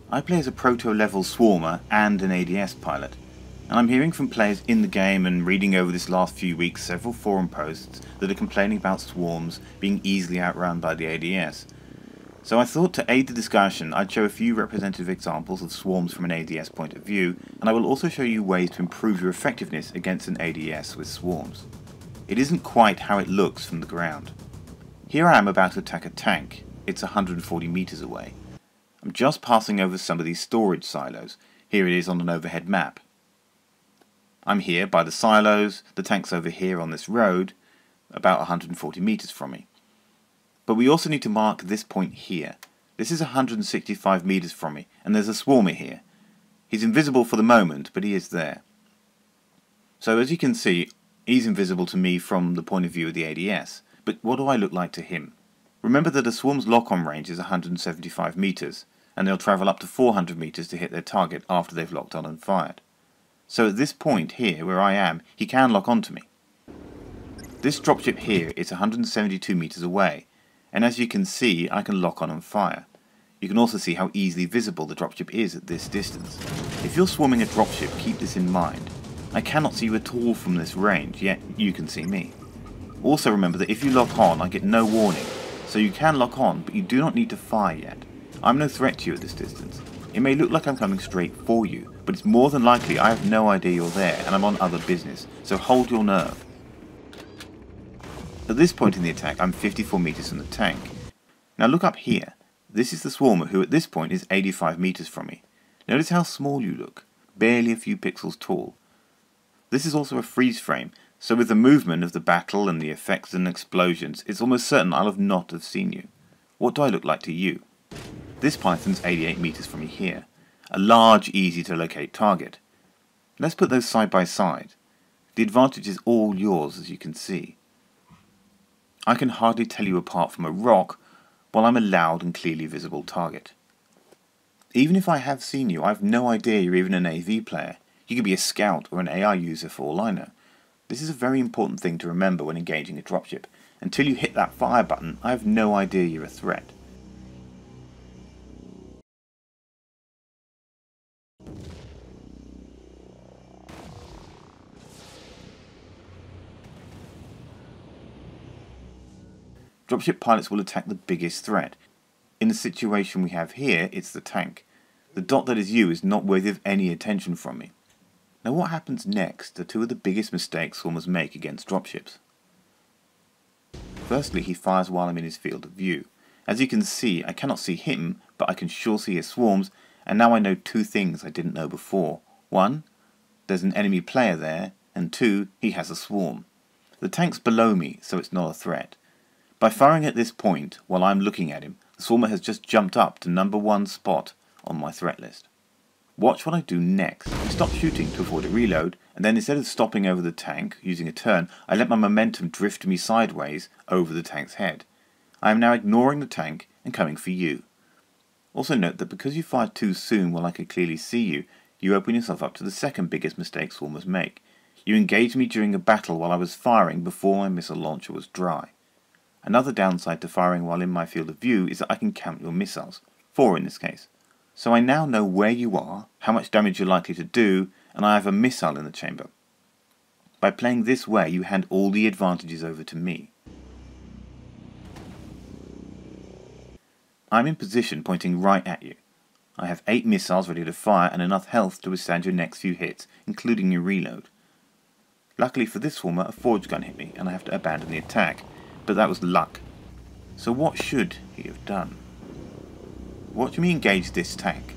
I play as a proto-level swarmer and an ADS pilot, and I'm hearing from players in the game and reading over this last few weeks several forum posts that are complaining about swarms being easily outrun by the ADS. So I thought to aid the discussion I'd show a few representative examples of swarms from an ADS point of view, and I will also show you ways to improve your effectiveness against an ADS with swarms. It isn't quite how it looks from the ground. Here I am about to attack a tank. It's 140 meters away. I'm just passing over some of these storage silos. Here it is on an overhead map. I'm here by the silos, the tank's over here on this road, about 140 meters from me. But we also need to mark this point here. This is 165 meters from me, and there's a swarmer here. He's invisible for the moment, but he is there. So as you can see, he's invisible to me from the point of view of the ADS. But what do I look like to him? Remember that a swarm's lock-on range is 175 meters, and they'll travel up to 400 meters to hit their target after they've locked on and fired. So at this point here, where I am, he can lock onto me. This dropship here is 172 meters away, and as you can see, I can lock on and fire. You can also see how easily visible the dropship is at this distance. If you're swarming a dropship, keep this in mind. I cannot see you at all from this range, yet you can see me. Also remember that if you lock on, I get no warning, so you can lock on, but you do not need to fire yet. I'm no threat to you at this distance. It may look like I'm coming straight for you, but it's more than likely I have no idea you're there and I'm on other business, so hold your nerve. At this point in the attack, I'm 54 meters from the tank. Now look up here. This is the swarmer who at this point is 85 meters from me. Notice how small you look, barely a few pixels tall. This is also a freeze frame, so with the movement of the battle and the effects and explosions, it's almost certain I'll not have seen you. What do I look like to you? This python's 88 meters from me here. A large, easy to locate target. Let's put those side by side. The advantage is all yours, as you can see. I can hardly tell you apart from a rock, while I'm a loud and clearly visible target. Even if I have seen you, I have no idea you're even an AV player. You could be a scout or an AI user for all I know. This is a very important thing to remember when engaging a dropship. Until you hit that fire button, I have no idea you're a threat. Dropship pilots will attack the biggest threat. In the situation we have here, it's the tank. The dot that is you is not worthy of any attention from me. Now what happens next are two of the biggest mistakes swarmers make against dropships. Firstly, he fires while I'm in his field of view. As you can see, I cannot see him, but I can sure see his swarms, and now I know two things I didn't know before. One, there's an enemy player there, and two, he has a swarm. The tank's below me, so it's not a threat. By firing at this point, while I'm looking at him, the swarmer has just jumped up to number 1 spot on my threat list. Watch what I do next. I stop shooting to avoid a reload, and then instead of stopping over the tank, using a turn, I let my momentum drift me sideways over the tank's head. I am now ignoring the tank and coming for you. Also note that because you fired too soon while I could clearly see you, you open yourself up to the second biggest mistake swarmers make. You engaged me during a battle while I was firing before my missile launcher was dry. Another downside to firing while in my field of view is that I can count your missiles, 4 in this case. So I now know where you are, how much damage you're likely to do, and I have a missile in the chamber. By playing this way, you hand all the advantages over to me. I'm in position pointing right at you. I have 8 missiles ready to fire and enough health to withstand your next few hits, including your reload. Luckily for this swarmer, a forge gun hit me and I have to abandon the attack. But that was luck. So what should he have done? Watch me engage this tank.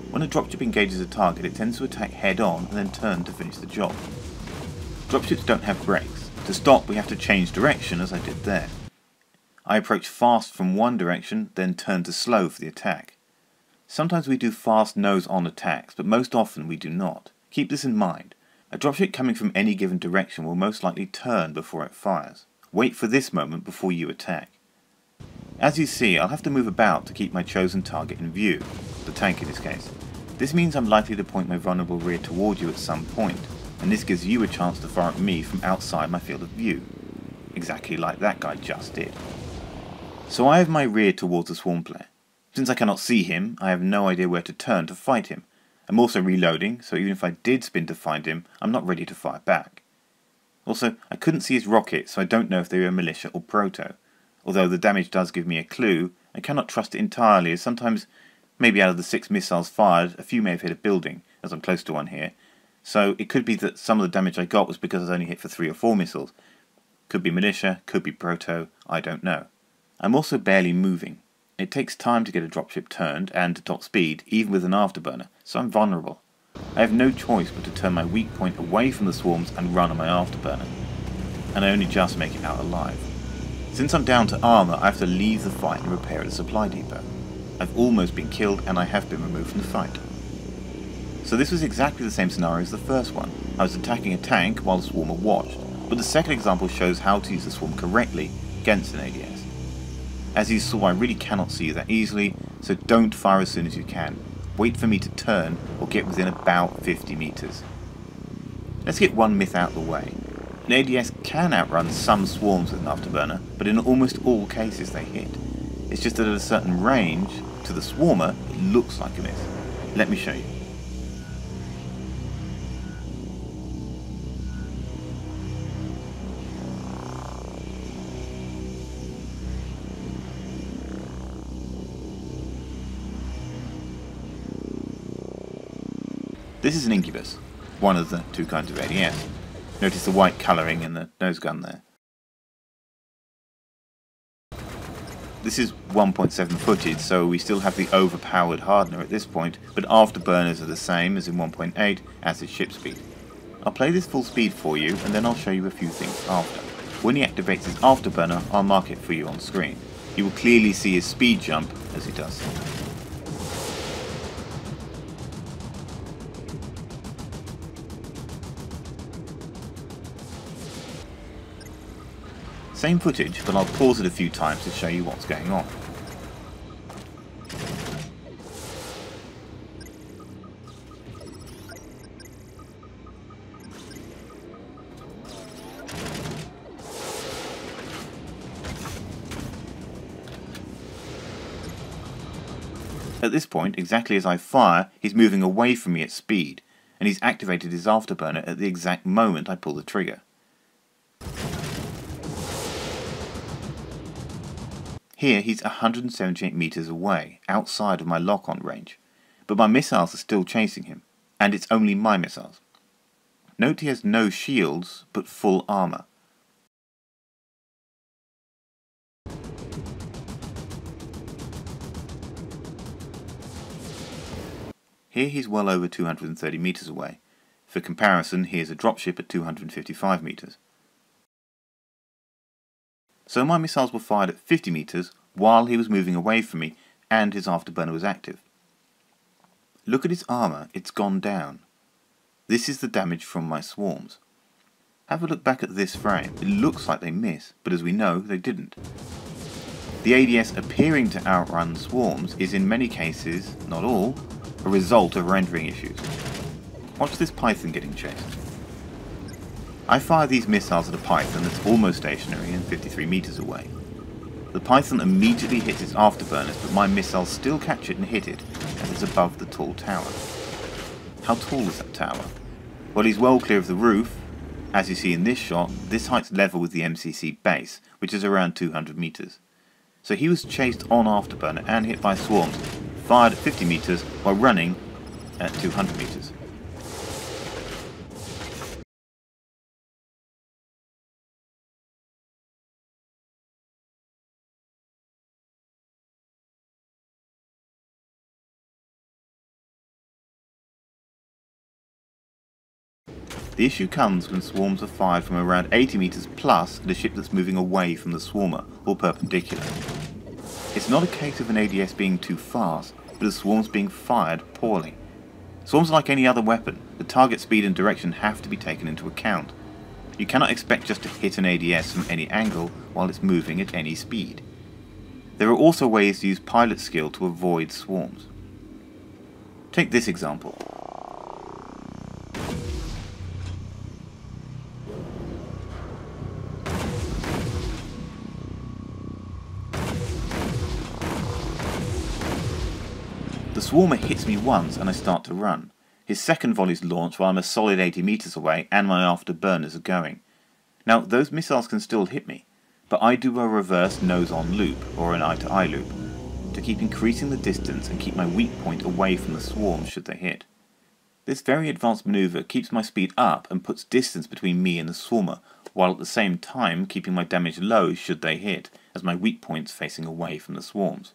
When a dropship engages a target, it tends to attack head on and then turn to finish the job. Dropships don't have brakes. To stop, we have to change direction, as I did there. I approach fast from one direction, then turn to slow for the attack. Sometimes we do fast nose-on attacks, but most often we do not. Keep this in mind. A dropship coming from any given direction will most likely turn before it fires. Wait for this moment before you attack. As you see, I'll have to move about to keep my chosen target in view, the tank in this case. This means I'm likely to point my vulnerable rear toward you at some point, and this gives you a chance to fire at me from outside my field of view, exactly like that guy just did. So I have my rear towards the swarm player. Since I cannot see him, I have no idea where to turn to fight him. I'm also reloading, so even if I did spin to find him, I'm not ready to fire back. Also, I couldn't see his rockets, so I don't know if they were militia or proto. Although the damage does give me a clue, I cannot trust it entirely, as sometimes, maybe out of the 6 missiles fired, a few may have hit a building, as I'm close to one here. So it could be that some of the damage I got was because I was only hit for 3 or 4 missiles. Could be militia, could be proto, I don't know. I'm also barely moving. It takes time to get a dropship turned and to top speed, even with an afterburner, so I'm vulnerable. I have no choice but to turn my weak point away from the swarms and run on my afterburner. And I only just make it out alive. Since I'm down to armour, I have to leave the fight and repair at the supply depot. I've almost been killed and I have been removed from the fight. So this was exactly the same scenario as the first one. I was attacking a tank while the swarmer watched, but the second example shows how to use the swarm correctly against an ADS. As you saw, I really cannot see you that easily, so don't fire as soon as you can. Wait for me to turn or get within about 50 meters. Let's get one myth out of the way. An ADS can outrun some swarms with an afterburner, but in almost all cases they hit. It's just that at a certain range, to the swarmer, it looks like a miss. Let me show you. This is an Incubus, one of the 2 kinds of ADS. Notice the white colouring in the nose gun there. This is 1.7 footage, so we still have the overpowered hardener at this point, but afterburners are the same as in 1.8 as is ship speed. I'll play this full speed for you, and then I'll show you a few things after. When he activates his afterburner, I'll mark it for you on screen. You will clearly see his speed jump as he does. Same footage, but I'll pause it a few times to show you what's going on. At this point, exactly as I fire, he's moving away from me at speed, and he's activated his afterburner at the exact moment I pull the trigger. Here he's 178 meters away, outside of my lock-on range, but my missiles are still chasing him, and it's only my missiles. Note he has no shields, but full armor. Here he's well over 230 meters away. For comparison, here's a dropship at 255 meters. So my missiles were fired at 50 meters while he was moving away from me and his afterburner was active. Look at his armor, it's gone down. This is the damage from my swarms. Have a look back at this frame. It looks like they miss, but as we know, they didn't. The ADS appearing to outrun swarms is in many cases, not all, a result of rendering issues. Watch this Python getting chased. I fire these missiles at a Python that's almost stationary and 53 meters away. The Python immediately hits its afterburners, but my missiles still catch it and hit it as it's above the tall tower. How tall is that tower? Well, he's well clear of the roof. As you see in this shot, this height's level with the MCC base, which is around 200 meters. So he was chased on afterburner and hit by swarms, fired at 50 meters while running at 200 meters. The issue comes when swarms are fired from around 80 meters plus at a ship that's moving away from the swarmer, or perpendicular. It's not a case of an ADS being too fast, but of swarms being fired poorly. Swarms are like any other weapon. The target speed and direction have to be taken into account. You cannot expect just to hit an ADS from any angle while it's moving at any speed. There are also ways to use pilot skill to avoid swarms. Take this example. The swarmer hits me once and I start to run. His second volley's launched while I'm a solid 80 meters away and my afterburners are going. Now those missiles can still hit me, but I do a reverse nose-on loop, or an eye-to-eye loop, to keep increasing the distance and keep my weak point away from the swarm should they hit. This very advanced maneuver keeps my speed up and puts distance between me and the swarmer, while at the same time keeping my damage low should they hit, as my weak point's facing away from the swarms.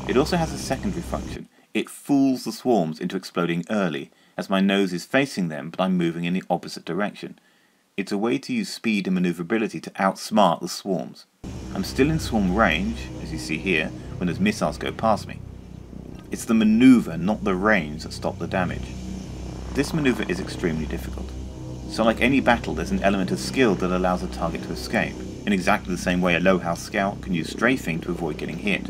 It also has a secondary function. It fools the swarms into exploding early, as my nose is facing them but I'm moving in the opposite direction. It's a way to use speed and maneuverability to outsmart the swarms. I'm still in swarm range, as you see here, when those missiles go past me. It's the maneuver, not the range, that stop the damage. This maneuver is extremely difficult. So like any battle, there's an element of skill that allows a target to escape, in exactly the same way a low-house scout can use strafing to avoid getting hit.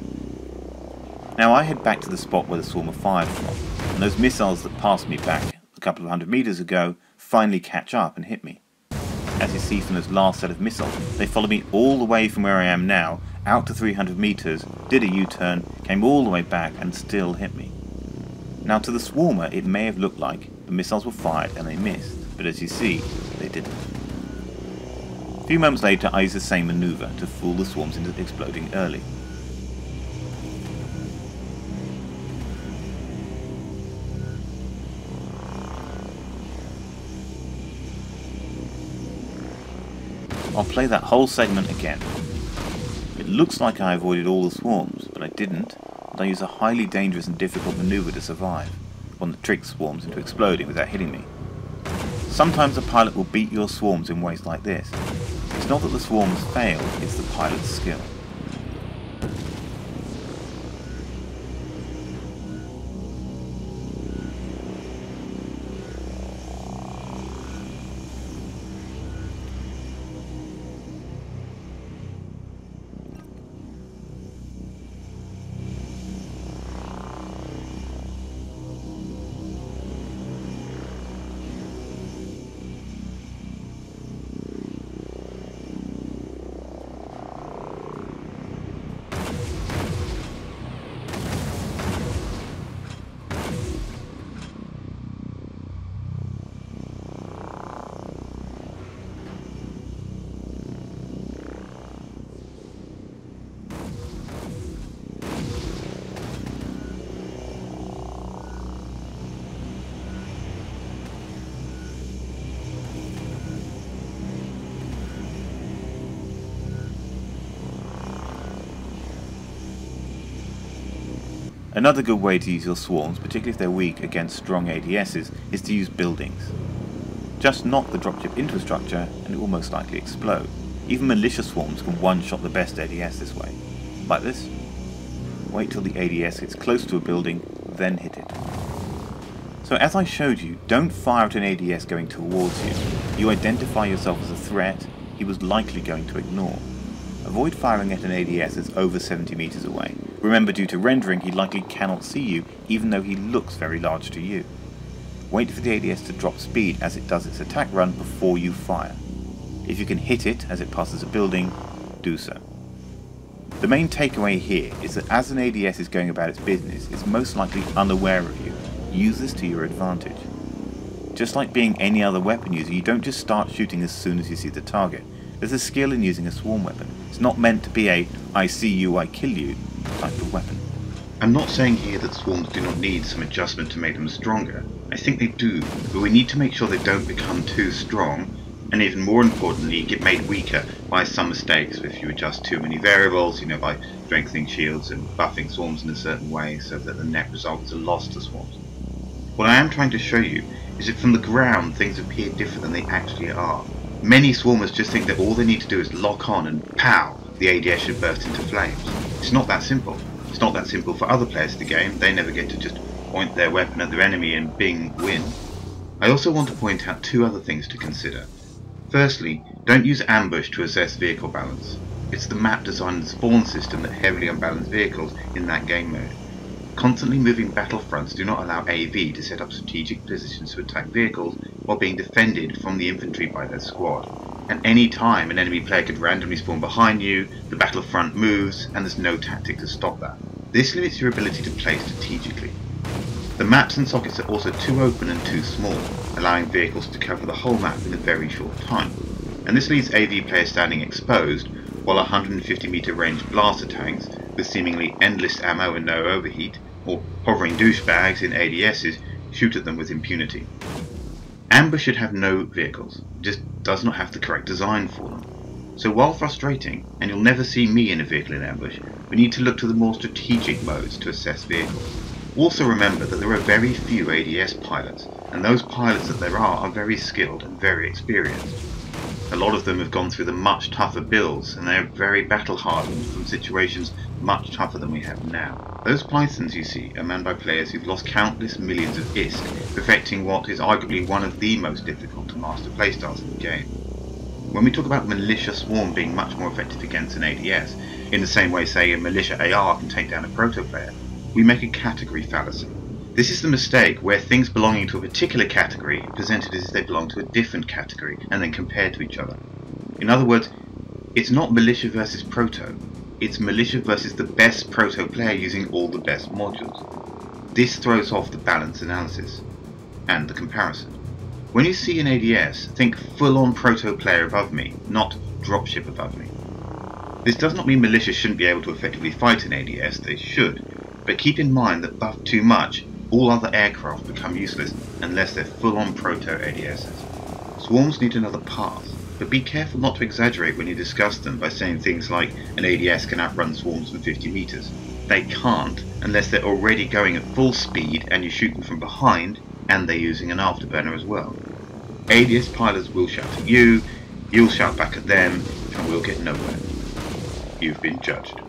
Now I head back to the spot where the swarmer fired from, and those missiles that passed me back a couple of hundred meters ago finally catch up and hit me. As you see from those last set of missiles, they follow me all the way from where I am now, out to 300 meters, did a U-turn, came all the way back and still hit me. Now to the swarmer it may have looked like the missiles were fired and they missed, but as you see, they didn't. A few moments later I use the same maneuver to fool the swarms into exploding early. I'll play that whole segment again. It looks like I avoided all the swarms, but I didn't, and I use a highly dangerous and difficult maneuver to survive, one that tricks swarms into exploding without hitting me. Sometimes a pilot will beat your swarms in ways like this. It's not that the swarms fail, it's the pilot's skill. Another good way to use your swarms, particularly if they're weak against strong ADSs, is to use buildings. Just knock the dropship into a structure and it will most likely explode. Even militia swarms can one-shot the best ADS this way. Like this. Wait till the ADS gets close to a building, then hit it. So as I showed you, don't fire at an ADS going towards you. You identify yourself as a threat he was likely going to ignore. Avoid firing at an ADS that's over 70 meters away. Remember, due to rendering, he likely cannot see you, even though he looks very large to you. Wait for the ADS to drop speed as it does its attack run before you fire. If you can hit it as it passes a building, do so. The main takeaway here is that as an ADS is going about its business, it's most likely unaware of you. Use this to your advantage. Just like being any other weapon user, you don't just start shooting as soon as you see the target. There's a skill in using a swarm weapon. It's not meant to be a I see you, I kill you type of weapon. I'm not saying here that swarms do not need some adjustment to make them stronger. I think they do, but we need to make sure they don't become too strong, and even more importantly, get made weaker by some mistakes if you adjust too many variables, by strengthening shields and buffing swarms in a certain way so that the net result is a loss to swarms. What I am trying to show you is that from the ground things appear different than they actually are. Many swarmers just think that all they need to do is lock on and pow, the ADS should burst into flames. It's not that simple. It's not that simple for other players of the game. They never get to just point their weapon at their enemy and bing, win. I also want to point out two other things to consider. Firstly, don't use ambush to assess vehicle balance. It's the map design and spawn system that heavily unbalanced vehicles in that game mode. Constantly moving battlefronts do not allow AV to set up strategic positions to attack vehicles while being defended from the infantry by their squad. And any time an enemy player could randomly spawn behind you, the battlefront moves, and there's no tactic to stop that. This limits your ability to play strategically. The maps and sockets are also too open and too small, allowing vehicles to cover the whole map in a very short time, and this leaves AV players standing exposed, while 150 meter range blaster tanks, with seemingly endless ammo and no overheat, or hovering douchebags in ADSs, shoot at them with impunity. Ambush should have no vehicles, it just does not have the correct design for them. So while frustrating, and you'll never see me in a vehicle in ambush, we need to look to the more strategic modes to assess vehicles. Also remember that there are very few ADS pilots, and those pilots that there are very skilled and very experienced. A lot of them have gone through the much tougher builds, and they are very battle hardened from situations much tougher than we have now. Those Pythons you see are manned by players who've lost countless millions of ISK, perfecting what is arguably one of the most difficult to master playstyles in the game. When we talk about Militia Swarm being much more effective against an ADS, in the same way say a Militia AR can take down a proto player, we make a category fallacy. This is the mistake where things belonging to a particular category are presented as if they belong to a different category and then compared to each other. In other words, it's not Militia versus Proto, it's Militia versus the best Proto player using all the best modules. This throws off the balance analysis and the comparison. When you see an ADS, think full-on Proto player above me, not dropship above me. This does not mean Militia shouldn't be able to effectively fight an ADS, they should, but keep in mind that buffed too much, all other aircraft become useless unless they're full-on Proto ADSs. Swarms need another path, but be careful not to exaggerate when you discuss them by saying things like an ADS can outrun swarms from 50 meters. They can't, unless they're already going at full speed and you shoot them from behind, and they're using an afterburner as well. ADS pilots will shout at you, you'll shout back at them, and we'll get nowhere. You've been judged.